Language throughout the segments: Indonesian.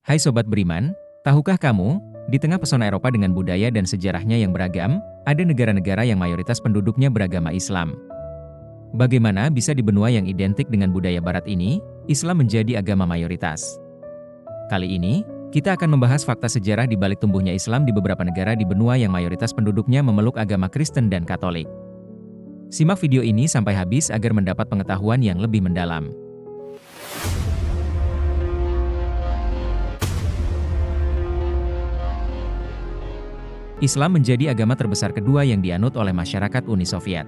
Hai Sobat Beriman, tahukah kamu, di tengah pesona Eropa dengan budaya dan sejarahnya yang beragam, ada negara-negara yang mayoritas penduduknya beragama Islam. Bagaimana bisa di benua yang identik dengan budaya Barat ini, Islam menjadi agama mayoritas? Kali ini, kita akan membahas fakta sejarah di balik tumbuhnya Islam di beberapa negara di benua yang mayoritas penduduknya memeluk agama Kristen dan Katolik. Simak video ini sampai habis agar mendapat pengetahuan yang lebih mendalam. Islam menjadi agama terbesar kedua yang dianut oleh masyarakat Uni Soviet.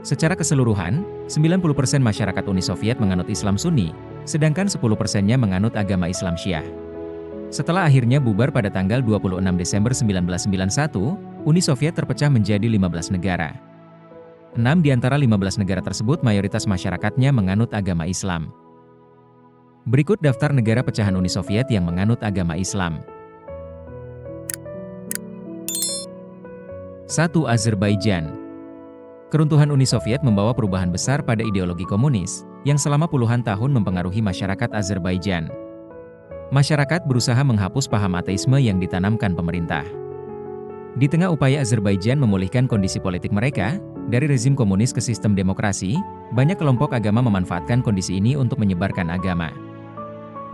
Secara keseluruhan, 90% masyarakat Uni Soviet menganut Islam Sunni, sedangkan 10%-nya menganut agama Islam Syiah. Setelah akhirnya bubar pada tanggal 26 Desember 1991, Uni Soviet terpecah menjadi 15 negara. 6 di antara 15 negara tersebut mayoritas masyarakatnya menganut agama Islam. Berikut daftar negara pecahan Uni Soviet yang menganut agama Islam. 1. Azerbaijan. Keruntuhan Uni Soviet membawa perubahan besar pada ideologi komunis, yang selama puluhan tahun mempengaruhi masyarakat Azerbaijan. Masyarakat berusaha menghapus paham ateisme yang ditanamkan pemerintah. Di tengah upaya Azerbaijan memulihkan kondisi politik mereka, dari rezim komunis ke sistem demokrasi, banyak kelompok agama memanfaatkan kondisi ini untuk menyebarkan agama.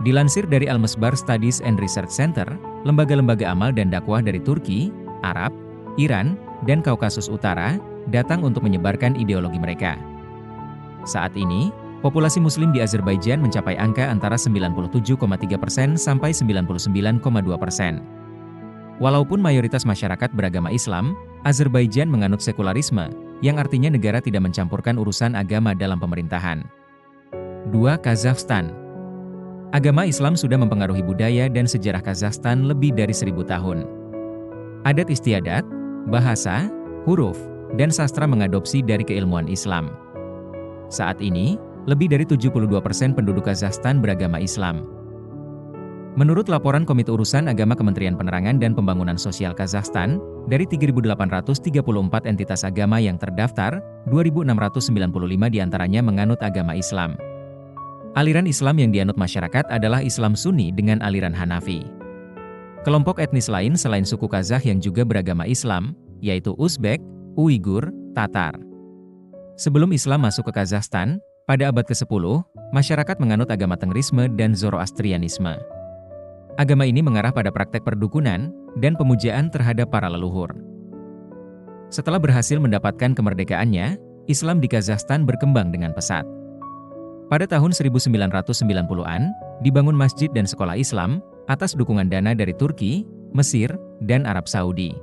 Dilansir dari Al-Mesbar Studies and Research Center, lembaga-lembaga amal dan dakwah dari Turki, Arab, Iran, dan Kaukasus Utara, datang untuk menyebarkan ideologi mereka. Saat ini, populasi Muslim di Azerbaijan mencapai angka antara 97,3% sampai 99,2%. Walaupun mayoritas masyarakat beragama Islam, Azerbaijan menganut sekularisme, yang artinya negara tidak mencampurkan urusan agama dalam pemerintahan. 2. Kazakhstan. Agama Islam sudah mempengaruhi budaya dan sejarah Kazakhstan lebih dari 1000 tahun. Adat istiadat, bahasa, huruf, dan sastra mengadopsi dari keilmuan Islam. Saat ini, lebih dari 72% penduduk Kazakhstan beragama Islam. Menurut laporan Komite Urusan Agama Kementerian Penerangan dan Pembangunan Sosial Kazakhstan, dari 3.834 entitas agama yang terdaftar, 2.695 diantaranya menganut agama Islam. Aliran Islam yang dianut masyarakat adalah Islam Sunni dengan aliran Hanafi. Kelompok etnis lain selain suku Kazakh yang juga beragama Islam, yaitu Uzbek, Uighur, Tatar. Sebelum Islam masuk ke Kazakhstan, pada abad ke-10, masyarakat menganut agama Tengrisme dan Zoroastrianisme. Agama ini mengarah pada praktek perdukunan dan pemujaan terhadap para leluhur. Setelah berhasil mendapatkan kemerdekaannya, Islam di Kazakhstan berkembang dengan pesat. Pada tahun 1990-an, dibangun masjid dan sekolah Islam, atas dukungan dana dari Turki, Mesir, dan Arab Saudi.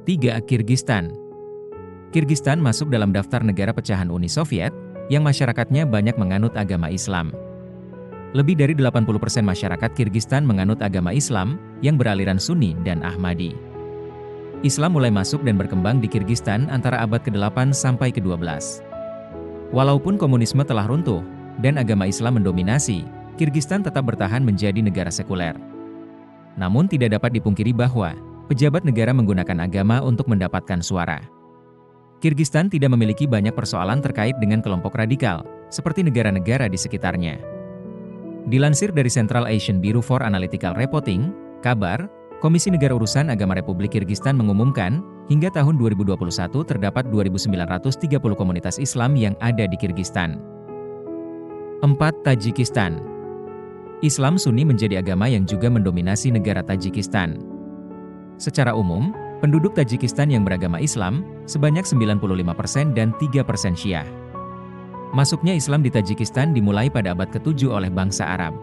3. Kirgistan. Kirgistan masuk dalam daftar negara pecahan Uni Soviet, yang masyarakatnya banyak menganut agama Islam. Lebih dari 80% masyarakat Kirgistan menganut agama Islam, yang beraliran Sunni dan Ahmadi. Islam mulai masuk dan berkembang di Kirgistan antara abad ke-8 sampai ke-12. Walaupun komunisme telah runtuh, dan agama Islam mendominasi, Kirgistan tetap bertahan menjadi negara sekuler. Namun tidak dapat dipungkiri bahwa, pejabat negara menggunakan agama untuk mendapatkan suara. Kirgistan tidak memiliki banyak persoalan terkait dengan kelompok radikal, seperti negara-negara di sekitarnya. Dilansir dari Central Asian Bureau for Analytical Reporting, kabar, Komisi Negara Urusan Agama Republik Kirgistan mengumumkan, hingga tahun 2021 terdapat 2.930 komunitas Islam yang ada di Kirgistan. 4. Tajikistan. Islam Sunni menjadi agama yang juga mendominasi negara Tajikistan. Secara umum, penduduk Tajikistan yang beragama Islam, sebanyak 95% dan 3% Syiah. Masuknya Islam di Tajikistan dimulai pada abad ke-7 oleh bangsa Arab.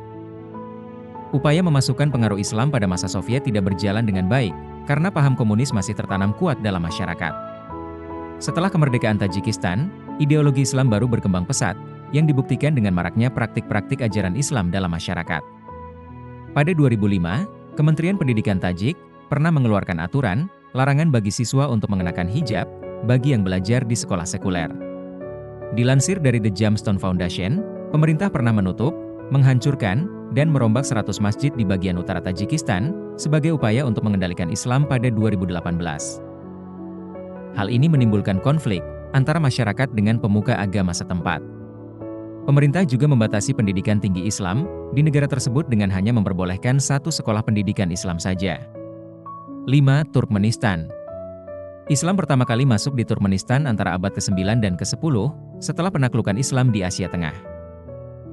Upaya memasukkan pengaruh Islam pada masa Soviet tidak berjalan dengan baik, karena paham komunis masih tertanam kuat dalam masyarakat. Setelah kemerdekaan Tajikistan, ideologi Islam baru berkembang pesat, yang dibuktikan dengan maraknya praktik-praktik ajaran Islam dalam masyarakat. Pada 2005, Kementerian Pendidikan Tajik pernah mengeluarkan aturan, larangan bagi siswa untuk mengenakan hijab, bagi yang belajar di sekolah sekuler. Dilansir dari The Jamstone Foundation, pemerintah pernah menutup, menghancurkan, dan merombak 100 masjid di bagian utara Tajikistan, sebagai upaya untuk mengendalikan Islam pada 2018. Hal ini menimbulkan konflik, antara masyarakat dengan pemuka agama setempat. Pemerintah juga membatasi pendidikan tinggi Islam di negara tersebut dengan hanya memperbolehkan satu sekolah pendidikan Islam saja. 5. Turkmenistan. Islam pertama kali masuk di Turkmenistan antara abad ke-9 dan ke-10 setelah penaklukan Islam di Asia Tengah.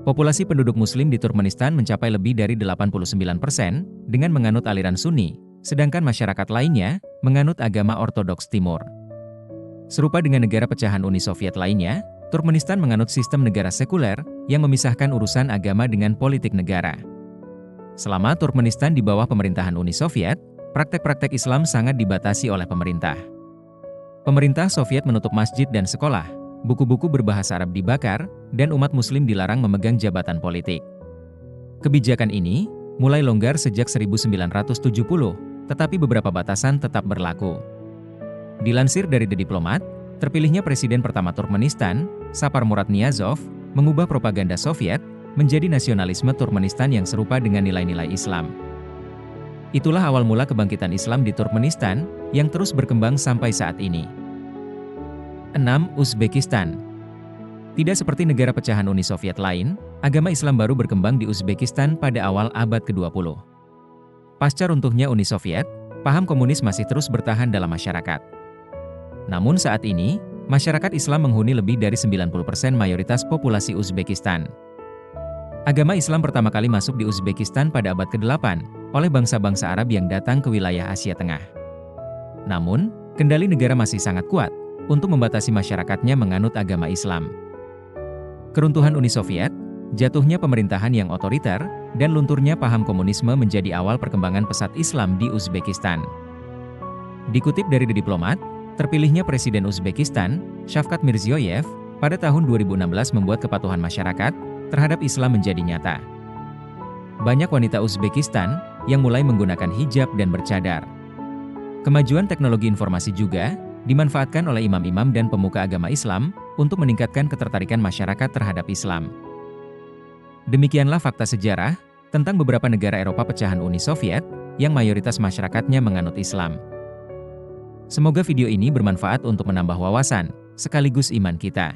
Populasi penduduk Muslim di Turkmenistan mencapai lebih dari 89% dengan menganut aliran Sunni, sedangkan masyarakat lainnya menganut agama Ortodoks Timur. Serupa dengan negara pecahan Uni Soviet lainnya, Turkmenistan menganut sistem negara sekuler yang memisahkan urusan agama dengan politik negara. Selama Turkmenistan di bawah pemerintahan Uni Soviet, praktek-praktek Islam sangat dibatasi oleh pemerintah. Pemerintah Soviet menutup masjid dan sekolah, buku-buku berbahasa Arab dibakar, dan umat Muslim dilarang memegang jabatan politik. Kebijakan ini mulai longgar sejak 1970, tetapi beberapa batasan tetap berlaku. Dilansir dari The Diplomat, terpilihnya Presiden pertama Turkmenistan, Sapar Muratniyazov, mengubah propaganda Soviet menjadi nasionalisme Turkmenistan yang serupa dengan nilai-nilai Islam. Itulah awal mula kebangkitan Islam di Turkmenistan, yang terus berkembang sampai saat ini. 6. Uzbekistan. Tidak seperti negara pecahan Uni Soviet lain, agama Islam baru berkembang di Uzbekistan pada awal abad ke-20. Pasca runtuhnya Uni Soviet, paham komunis masih terus bertahan dalam masyarakat. Namun saat ini, masyarakat Islam menghuni lebih dari 90% mayoritas populasi Uzbekistan. Agama Islam pertama kali masuk di Uzbekistan pada abad ke-8 oleh bangsa-bangsa Arab yang datang ke wilayah Asia Tengah. Namun, kendali negara masih sangat kuat untuk membatasi masyarakatnya menganut agama Islam. Keruntuhan Uni Soviet, jatuhnya pemerintahan yang otoriter, dan lunturnya paham komunisme menjadi awal perkembangan pesat Islam di Uzbekistan. Dikutip dari The Diplomat, terpilihnya Presiden Uzbekistan, Shavkat Mirziyoyev, pada tahun 2016 membuat kepatuhan masyarakat terhadap Islam menjadi nyata. Banyak wanita Uzbekistan yang mulai menggunakan hijab dan bercadar. Kemajuan teknologi informasi juga dimanfaatkan oleh imam-imam dan pemuka agama Islam untuk meningkatkan ketertarikan masyarakat terhadap Islam. Demikianlah fakta sejarah tentang beberapa negara Eropa pecahan Uni Soviet yang mayoritas masyarakatnya menganut Islam. Semoga video ini bermanfaat untuk menambah wawasan sekaligus iman kita.